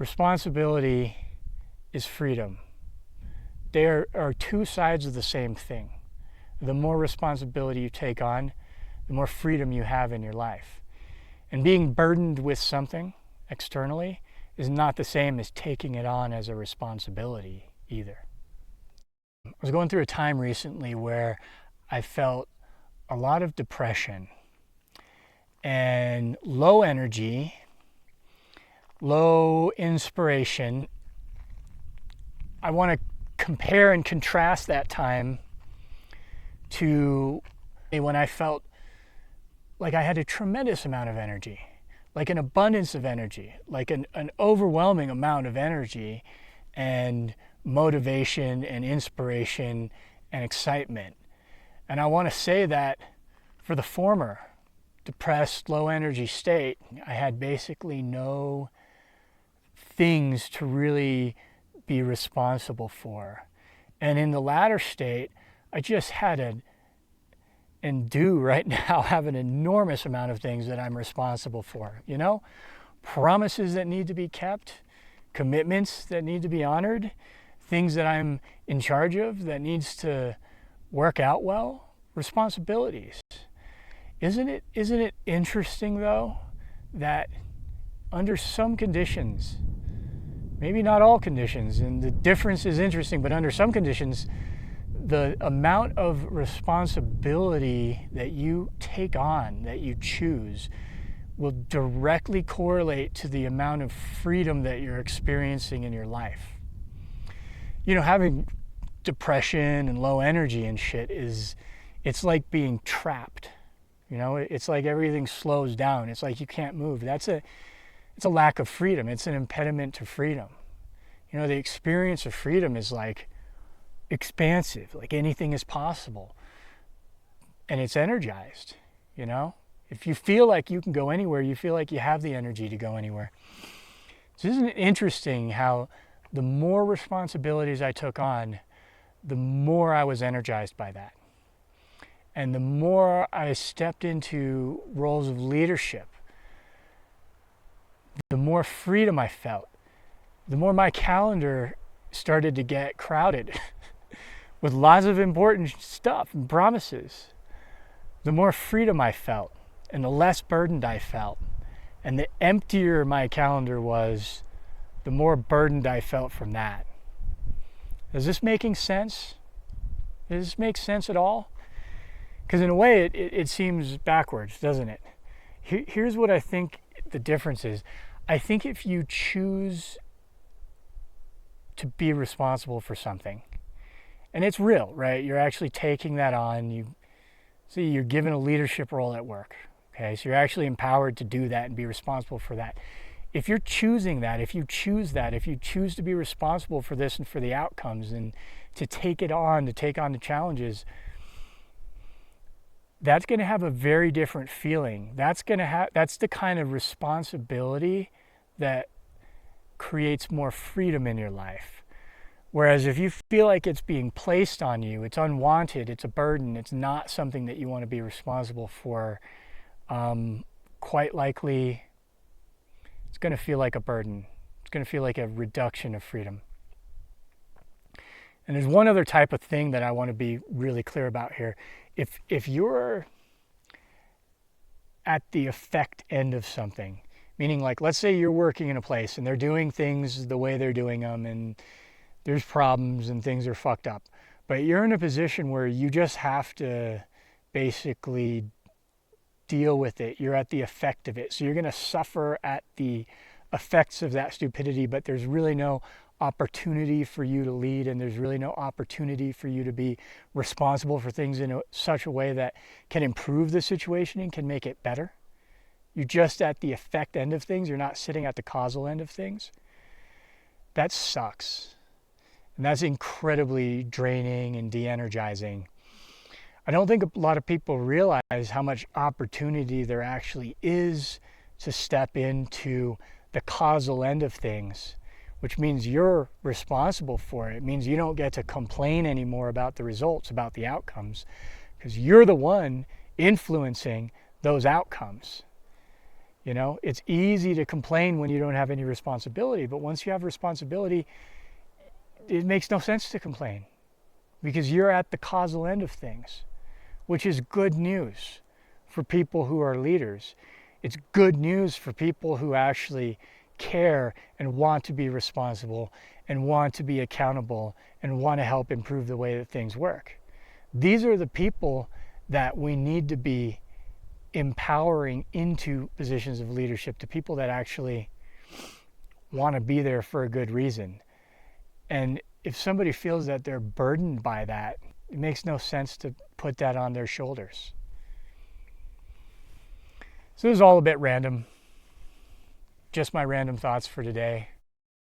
Responsibility is freedom. They are two sides of the same thing. The more responsibility you take on, the more freedom you have in your life. And being burdened with something externally is not the same as taking it on as a responsibility either. I was going through a time recently where I felt a lot of depression and low energy, low inspiration. I want to compare and contrast that time to when I felt like I had a tremendous amount of energy, like an abundance of energy, like an overwhelming amount of energy and motivation and inspiration and excitement. And I want to say that for the former, depressed, low energy state, I had basically no things to really be responsible for. And in the latter state, I just had and do right now have an enormous amount of things that I'm responsible for. You know, promises that need to be kept, commitments that need to be honored, things that I'm in charge of that needs to work out well, responsibilities. Isn't it interesting though that under some conditions, maybe not all conditions, and the difference is interesting, but under some conditions, the amount of responsibility that you take on, that you choose, will directly correlate to the amount of freedom that you're experiencing in your life. You know, having depression and low energy and shit it's like being trapped. You know, it's like everything slows down. It's like you can't move. It's a lack of freedom. It's an impediment to freedom. You know, the experience of freedom is like expansive, like anything is possible. And it's energized, you know? If you feel like you can go anywhere, you feel like you have the energy to go anywhere. So isn't it interesting how the more responsibilities I took on, the more I was energized by that. And the more I stepped into roles of leadership, the more freedom I felt, the more my calendar started to get crowded with lots of important stuff and promises. The more freedom I felt and the less burdened I felt. And the emptier my calendar was, the more burdened I felt from that. Is this making sense? Does this make sense at all? Because in a way it seems backwards, doesn't it? Here's what I think the difference is. I think if you choose to be responsible for something, and it's real, right? You're actually taking that on. You're given a leadership role at work, okay? So you're actually empowered to do that and be responsible for that. If you're choosing that, if you choose to be responsible for this and for the outcomes and to take on the challenges, that's going to have a very different feeling. That's the kind of responsibility that creates more freedom in your life. Whereas if you feel like it's being placed on you, it's unwanted, it's a burden, it's not something that you want to be responsible for, quite likely it's going to feel like a burden. It's going to feel like a reduction of freedom. And there's one other type of thing that I want to be really clear about here. If you're at the effect end of something, meaning like let's say you're working in a place and they're doing things the way they're doing them and there's problems and things are fucked up, but you're in a position where you just have to basically deal with it. You're at the effect of it. So you're going to suffer at the effects of that stupidity, but there's really no opportunity for you to lead, and there's really no opportunity for you to be responsible for things in such a way that can improve the situation and can make it better. You're just at the effect end of things. You're not sitting at the causal end of things. That sucks. And that's incredibly draining and de-energizing. I don't think a lot of people realize how much opportunity there actually is to step into the causal end of things, which means you're responsible for it. It means you don't get to complain anymore about the results, about the outcomes, because you're the one influencing those outcomes. You know, it's easy to complain when you don't have any responsibility, but once you have responsibility, it makes no sense to complain because you're at the causal end of things, which is good news for people who are leaders. It's good news for people who actually care and want to be responsible and want to be accountable and want to help improve the way that things work. These are the people that we need to be empowering into positions of leadership, to people that actually want to be there for a good reason. And if somebody feels that they're burdened by that, it makes no sense to put that on their shoulders. So this is all a bit random. Just my random thoughts for today.